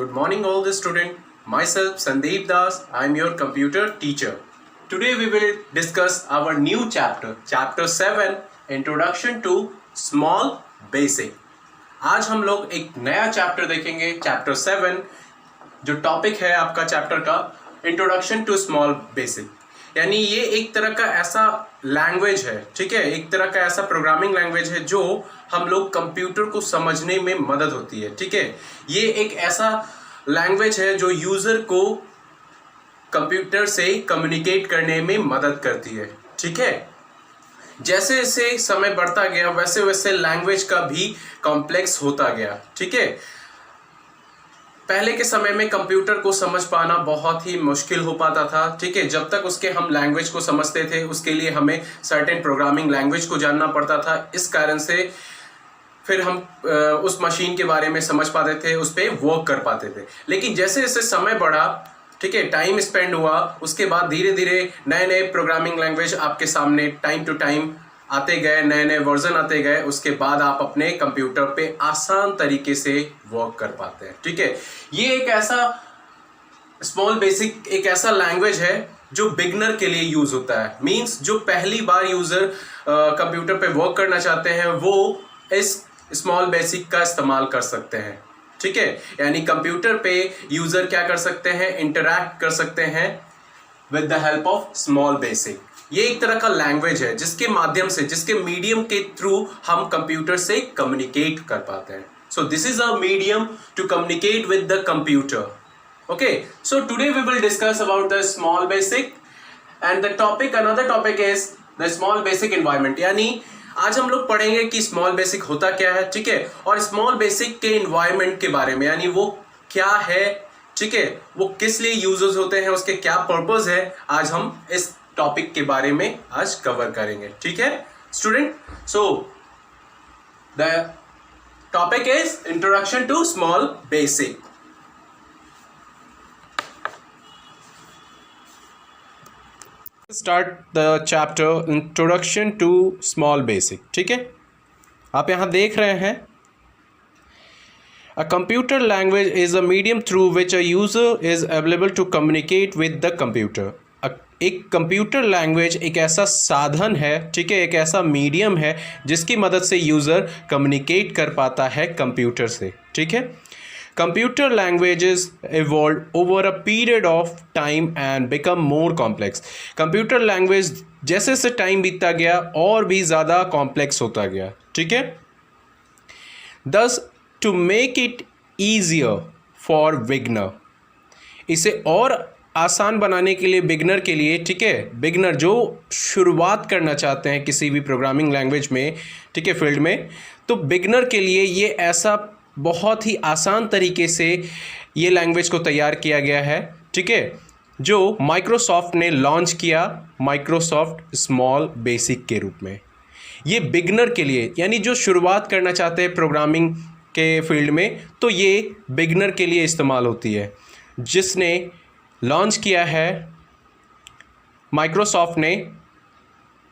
Good morning all the student. Myself Sandeep Das. I am your computer teacher. Today we will discuss our new chapter, chapter 7, Introduction to Small Basic. आज हम लोग एक नया chapter देखेंगे, chapter 7, जो topic है आपका chapter का इंट्रोडक्शन टू स्मॉल बेसिक। यानी ये एक तरह का ऐसा लैंग्वेज है, ठीक है, एक तरह का ऐसा प्रोग्रामिंग लैंग्वेज है जो हम लोग कंप्यूटर को समझने में मदद होती है, ठीक है। ये एक ऐसा लैंग्वेज है जो यूजर को कंप्यूटर से कम्युनिकेट करने में मदद करती है, ठीक है। जैसे जैसे समय बढ़ता गया वैसे वैसे लैंग्वेज का भी कॉम्प्लेक्स होता गया, ठीक है। पहले के समय में कंप्यूटर को समझ पाना बहुत ही मुश्किल हो पाता था, ठीक है। जब तक उसके हम लैंग्वेज को समझते थे उसके लिए हमें सर्टेन प्रोग्रामिंग लैंग्वेज को जानना पड़ता था। इस कारण से फिर हम उस मशीन के बारे में समझ पाते थे, उस पर वर्क कर पाते थे। लेकिन जैसे जैसे समय बढ़ा, ठीक है, टाइम स्पेंड हुआ, उसके बाद धीरे धीरे नए नए प्रोग्रामिंग लैंग्वेज आपके सामने टाइम टू टाइम आते गए, नए नए वर्जन आते गए। उसके बाद आप अपने कंप्यूटर पे आसान तरीके से वर्क कर पाते हैं, ठीक है। ये एक ऐसा स्मॉल बेसिक एक ऐसा लैंग्वेज है जो बिगनर के लिए यूज होता है। मींस जो पहली बार यूजर कंप्यूटर पे वर्क करना चाहते हैं वो इस स्मॉल बेसिक का इस्तेमाल कर सकते हैं, ठीक है। यानी कंप्यूटर पे यूजर क्या कर सकते हैं, इंटरैक्ट कर सकते हैं with the help of small basic. ये एक तरह का लैंग्वेज है जिसके माध्यम से, जिसके मीडियम के थ्रू हम कंप्यूटर से कम्युनिकेट कर पाते हैं। So this is a medium to communicate with the computer. Okay, so today we will discuss about the small basic and the topic, another topic is the small basic environment. यानी आज हम लोग पढ़ेंगे कि small basic होता क्या है, ठीक है, और स्मॉल बेसिक के एनवायरनमेंट के बारे में, यानी वो क्या है, ठीक है, वो किस लिए यूजर्स होते हैं, उसके क्या पर्पस है। आज हम इस टॉपिक के बारे में आज कवर करेंगे, ठीक है student. So the topic is introduction to small basic. Start the chapter introduction to small basic, ठीक है। आप यहां देख रहे हैं, A computer language is a medium through which a user is available to communicate with the computer. एक computer language एक ऐसा साधन है, ठीक है, एक ऐसा मीडियम है जिसकी मदद से यूज़र कम्युनिकेट कर पाता है कंप्यूटर से, ठीक है। Computer languages evolve over a period of time and become more complex. Computer language जैसे जैसे टाइम बीतता गया और भी ज़्यादा कॉम्प्लेक्स होता गया, ठीक है। Thus, to make it easier for beginner, इसे और आसान बनाने के लिए बिगनर के लिए, ठीक है, बिगनर जो शुरुआत करना चाहते हैं किसी भी प्रोग्रामिंग लैंग्वेज में, ठीक है, फील्ड में, तो बिगनर के लिए ये ऐसा बहुत ही आसान तरीके से ये लैंग्वेज को तैयार किया गया है, ठीक है, जो माइक्रोसॉफ्ट ने लॉन्च किया, माइक्रोसॉफ्ट स्मॉल बेसिक के रूप में। ये बिगनर के लिए, यानी जो शुरुआत करना चाहते हैं प्रोग्रामिंग के फील्ड में, तो ये बिगनर के लिए इस्तेमाल होती है, जिसने लॉन्च किया है माइक्रोसॉफ्ट ने,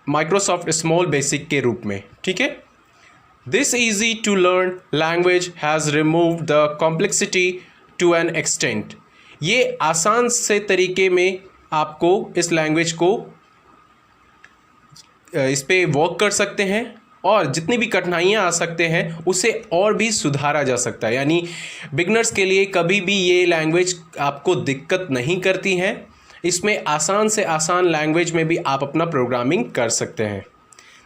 माइक्रोसॉफ्ट स्मॉल बेसिक के रूप में, ठीक है। This easy to learn language has remove the complexity to an extent. ये आसान से तरीके में आपको इस लैंग्वेज को इस पे वर्क कर सकते हैं और जितनी भी कठिनाइयाँ आ सकते हैं उसे और भी सुधारा जा सकता है। यानी बिगनर्स के लिए कभी भी ये लैंग्वेज आपको दिक्कत नहीं करती हैं। इसमें आसान से आसान लैंग्वेज में भी आप अपना प्रोग्रामिंग कर सकते हैं।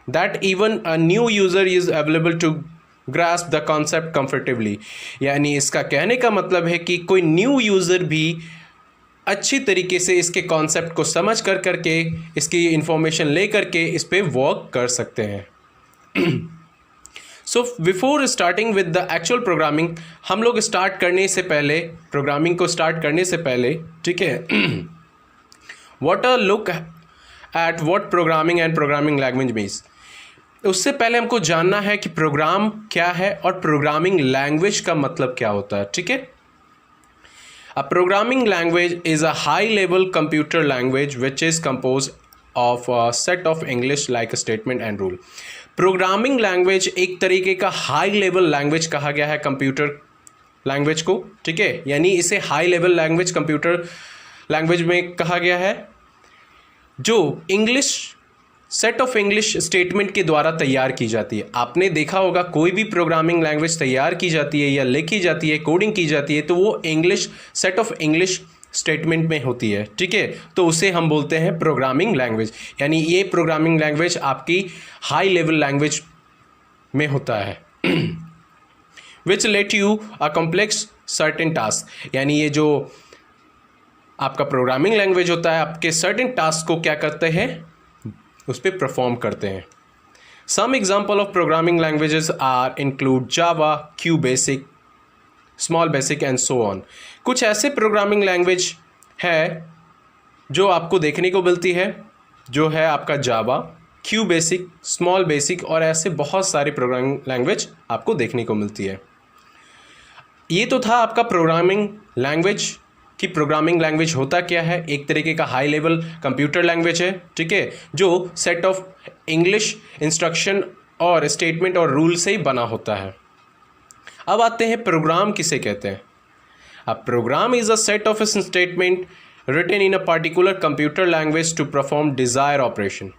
That even a new user is available to grasp the concept comfortably. यानी इसका कहने का मतलब है कि कोई न्यू यूज़र भी अच्छी तरीके से इसके कॉन्सेप्ट को समझ कर करके, इसकी इंफॉर्मेशन ले करके इस पर वर्क कर सकते हैं। So before starting with the actual programming, हम लोग स्टार्ट करने से पहले, प्रोग्रामिंग को स्टार्ट करने से पहले, ठीक है, what a look at what programming and programming language means. उससे पहले हमको जानना है कि प्रोग्राम क्या है और प्रोग्रामिंग लैंग्वेज का मतलब क्या होता है, ठीक है। A programming language is a high-level computer language which is composed of a set of English like a statement and rule. Programming language एक तरीके का high level language कहा गया है कंप्यूटर लैंग्वेज को, ठीक है, यानी इसे high level language computer language में कहा गया है, जो English set of English statement के द्वारा तैयार की जाती है। आपने देखा होगा कोई भी प्रोग्रामिंग लैंग्वेज तैयार की जाती है या लिखी जाती है, कोडिंग की जाती है, तो वो English set of English statement में होती है, ठीक है, तो उसे हम बोलते हैं प्रोग्रामिंग लैंग्वेज। यानी ये प्रोग्रामिंग लैंग्वेज आपकी हाई लेवल लैंग्वेज में होता है which let you a complex certain task, यानी ये जो आपका प्रोग्रामिंग लैंग्वेज होता है आपके सर्टेन टास्क को क्या करते हैं, उस पर परफॉर्म करते हैं। Some example of programming languages are include Java, Q basic, small basic and so on. कुछ ऐसे प्रोग्रामिंग लैंग्वेज है जो आपको देखने को मिलती है, जो है आपका जावा, क्यू बेसिक, स्मॉल बेसिक और ऐसे बहुत सारे प्रोग्रामिंग लैंग्वेज आपको देखने को मिलती है। ये तो था आपका प्रोग्रामिंग लैंग्वेज कि प्रोग्रामिंग लैंग्वेज होता क्या है। एक तरीके का हाई लेवल कंप्यूटर लैंग्वेज है, ठीक है, जो सेट ऑफ इंग्लिश इंस्ट्रक्शन और स्टेटमेंट और रूल से ही बना होता है। अब आते हैं प्रोग्राम किसे कहते हैं। अब program is a set of statement written in a particular computer language to perform desire operation.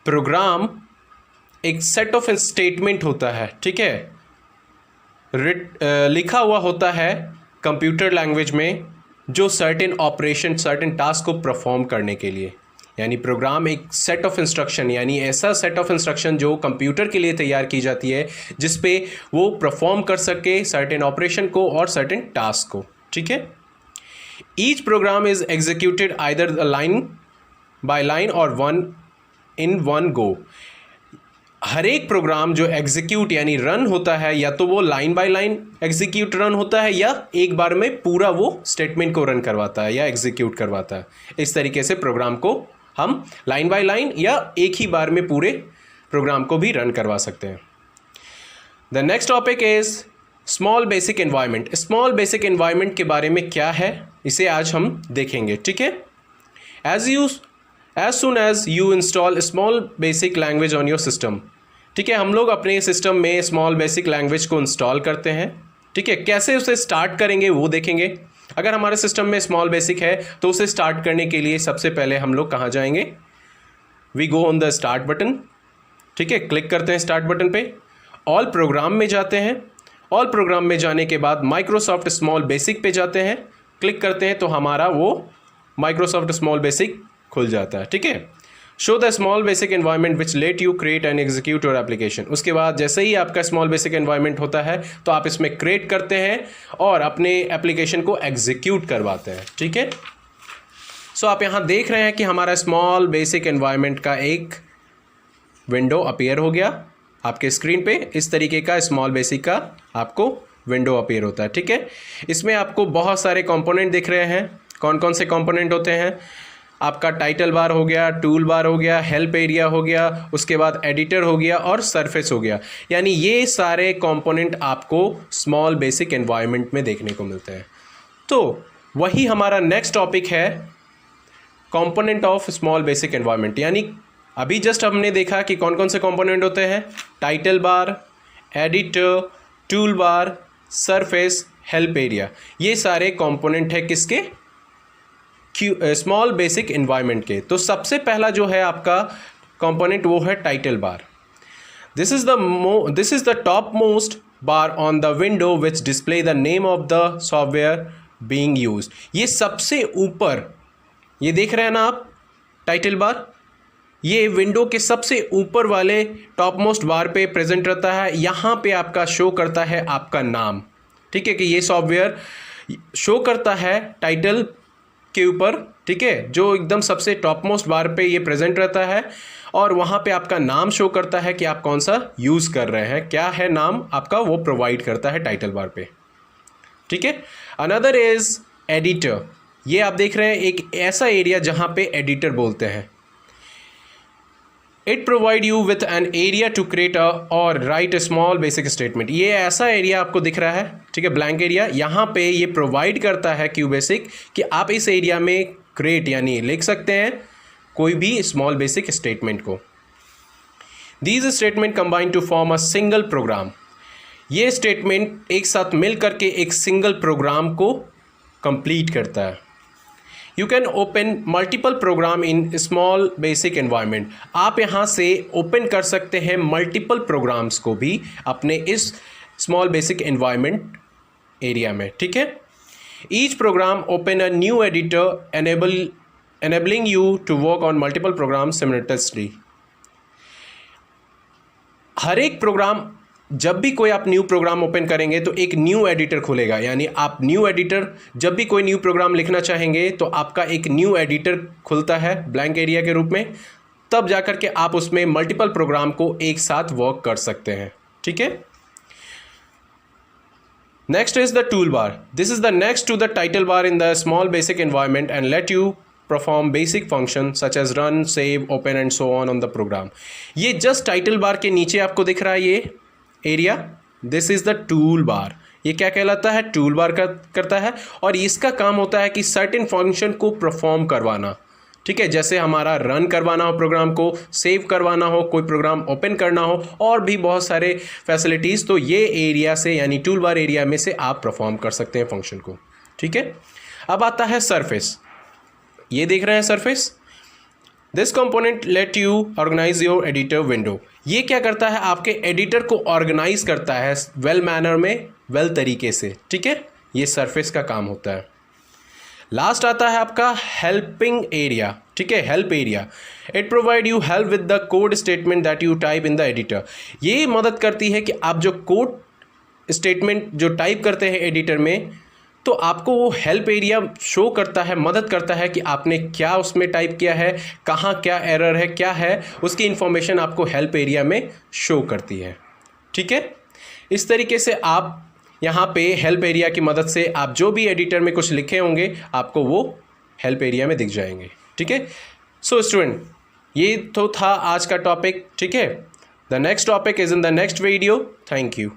Program एक सेट ऑफ स्टेटमेंट होता है, ठीक है, लिखा हुआ होता है कंप्यूटर लैंग्वेज में, जो सर्टेन ऑपरेशन, सर्टेन टास्क को परफॉर्म करने के लिए। यानी प्रोग्राम एक सेट ऑफ इंस्ट्रक्शन, यानी ऐसा सेट ऑफ इंस्ट्रक्शन जो कंप्यूटर के लिए तैयार की जाती है, जिस पे वो परफॉर्म कर सके सर्टेन ऑपरेशन को और सर्टेन टास्क को, ठीक है। Each program is executed either line by line और इन वन गो। हर एक प्रोग्राम जो एग्जीक्यूट यानी रन होता है, या तो वो line by line execute run होता है, या एक बार में पूरा वो स्टेटमेंट को रन करवाता है या एग्जीक्यूट करवाता है। इस तरीके से प्रोग्राम को हम लाइन बाय लाइन या एक ही बार में पूरे प्रोग्राम को भी रन करवा सकते हैं। The next topic is small basic environment. Small basic environment के बारे में क्या है, इसे आज हम देखेंगे, ठीक है। As soon as you install small basic language on your system, ठीक है, हम लोग अपने सिस्टम में स्मॉल बेसिक लैंग्वेज को इंस्टॉल करते हैं, ठीक है। कैसे उसे स्टार्ट करेंगे वो देखेंगे। अगर हमारे सिस्टम में स्मॉल बेसिक है तो उसे स्टार्ट करने के लिए सबसे पहले हम लोग कहाँ जाएंगे, we go on the start button, ठीक है, क्लिक करते हैं स्टार्ट बटन पे, ऑल प्रोग्राम में जाते हैं। ऑल प्रोग्राम में जाने के बाद माइक्रोसॉफ्ट स्मॉल बेसिक पे जाते हैं, क्लिक करते हैं तो हमारा वो माइक्रोसॉफ्ट स्मॉल बेसिक खुल जाता है, ठीक है। Show the small basic environment which let you create and execute your application. उसके बाद जैसे ही आपका स्मॉल बेसिक एनवायरनमेंट होता है तो आप इसमें क्रिएट करते हैं और अपने एप्लीकेशन को एग्जीक्यूट करवाते हैं, ठीक है। सो आप यहाँ देख रहे हैं कि हमारा स्मॉल बेसिक एनवायरनमेंट का एक विंडो अपीयर हो गया आपके स्क्रीन पे। इस तरीके का स्मॉल बेसिक का आपको विंडो अपीयर होता है, ठीक है। इसमें आपको बहुत सारे कंपोनेंट दिख रहे हैं। कौन कौन से कंपोनेंट होते हैं, आपका टाइटल बार हो गया, टूल बार हो गया, हेल्प एरिया हो गया, उसके बाद एडिटर हो गया और सरफेस हो गया। यानी ये सारे कंपोनेंट आपको स्मॉल बेसिक एनवायरनमेंट में देखने को मिलते हैं। तो वही हमारा नेक्स्ट टॉपिक है, component of small basic environment. यानी अभी जस्ट हमने देखा कि कौन कौन से कंपोनेंट होते हैं, title bar, editor, tool bar, surface, help area. ये सारे कंपोनेंट है किसके, स्मॉल बेसिक एनवायरनमेंट के। तो सबसे पहला जो है आपका कंपोनेंट वो है title bar. This is the top most bar on the window which display the name of the software being used. ये सबसे ऊपर, ये देख रहे हैं ना आप टाइटल बार, ये विंडो के सबसे ऊपर वाले टॉप मोस्ट बार पे प्रेजेंट रहता है। यहाँ पे आपका शो करता है आपका नाम, ठीक है, कि ये सॉफ्टवेयर शो करता है टाइटल के ऊपर, ठीक है, जो एकदम सबसे टॉप मोस्ट बार पे ये प्रेजेंट रहता है। और वहाँ पे आपका नाम शो करता है कि आप कौन सा यूज़ कर रहे हैं, क्या है नाम आपका, वो प्रोवाइड करता है टाइटल बार पे, ठीक है। Another is editor. ये आप देख रहे हैं एक ऐसा एरिया जहाँ पे एडिटर बोलते हैं। It provide you with an area to create और write a small basic statement. ये ऐसा एरिया आपको दिख रहा है, ठीक है, ब्लैंक एरिया। यहाँ पे ये प्रोवाइड करता है क्यू बेसिक कि आप इस एरिया में क्रिएट यानी लिख सकते हैं कोई भी स्मॉल बेसिक स्टेटमेंट को। These statement combine to form a single program. ये स्टेटमेंट एक साथ मिल करके एक सिंगल प्रोग्राम को कंप्लीट करता है। You can open multiple program in small basic environment. आप यहाँ से ओपन कर सकते हैं मल्टीपल प्रोग्राम्स को भी अपने इस स्मॉल बेसिक एनवायरनमेंट एरिया में, ठीक है। Each program open a new editor enabling you to work on multiple programs simultaneously। हर एक प्रोग्राम, जब भी कोई आप न्यू प्रोग्राम ओपन करेंगे तो एक न्यू एडिटर खुलेगा, यानी आप न्यू एडिटर, जब भी कोई न्यू प्रोग्राम लिखना चाहेंगे तो आपका एक न्यू एडिटर खुलता है ब्लैंक एरिया के रूप में, तब जाकर के आप उसमें मल्टीपल प्रोग्राम को एक साथ वर्क कर सकते हैं, ठीक है। Next is the tool bar. This is the next to the title bar in the small basic environment and let you perform basic functions such as run, save, open and so on the program। ये just title bar के नीचे आपको दिख रहा है ये area, this is the tool बार। ये क्या कहलाता है? टूल बार करता है, और इसका काम होता है कि सर्टेन फंक्शन को परफॉर्म करवाना, ठीक है। जैसे हमारा रन करवाना हो प्रोग्राम को, सेव करवाना हो, कोई प्रोग्राम ओपन करना हो, और भी बहुत सारे फैसिलिटीज़, तो ये एरिया से यानी टूल बार एरिया में से आप परफॉर्म कर सकते हैं फंक्शन को, ठीक है। अब आता है सरफेस। ये देख रहे हैं surface. This component let you organize your editor window. ये क्या करता है? आपके एडिटर को ऑर्गेनाइज करता है वेल मैनर में, वेल तरीके से, ठीक है। ये सरफेस का काम होता है। लास्ट आता है आपका हेल्पिंग एरिया, ठीक है। Help area, it provide you help with the code statement that you type in the editor. ये मदद करती है कि आप जो कोड स्टेटमेंट जो टाइप करते हैं एडिटर में, तो आपको वो हेल्प एरिया शो करता है, मदद करता है कि आपने क्या उसमें टाइप किया है, कहाँ क्या एरर है, क्या है, उसकी इन्फॉर्मेशन आपको हेल्प एरिया में शो करती है, ठीक है। इस तरीके से आप यहाँ पे हेल्प एरिया की मदद से आप जो भी एडिटर में कुछ लिखे होंगे आपको वो हेल्प एरिया में दिख जाएंगे, ठीक है। सो स्टूडेंट, ये तो था आज का टॉपिक, ठीक है। The next topic is in the next video. Thank you.